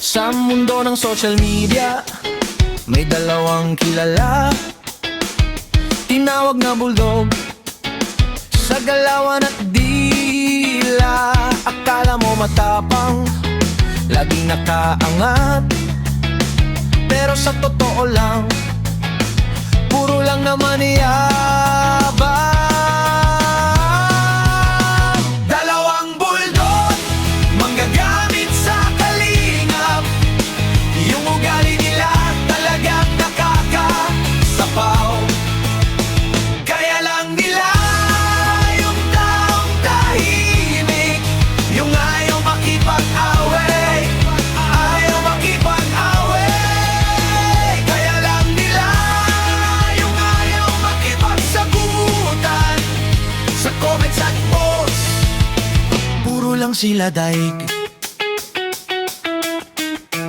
Sa mundo ng social media, may dalawang kilala, tinawag na bulldog, sa galawan at dila. Akala mo matapang, laging nakaangat, pero sa totoo lang, puro lang naman iyabang. Dalawang bulldog, manggagamit sa kalingap. Yung ugali nila talagang nakakasapaw. Kaya lang nila yung taong tahimik, yung ayaw makipag-away, ayaw makipag-away. Kaya lang nila yung ayaw makipagsagutan sa comments at posts. Puro lang sila daig,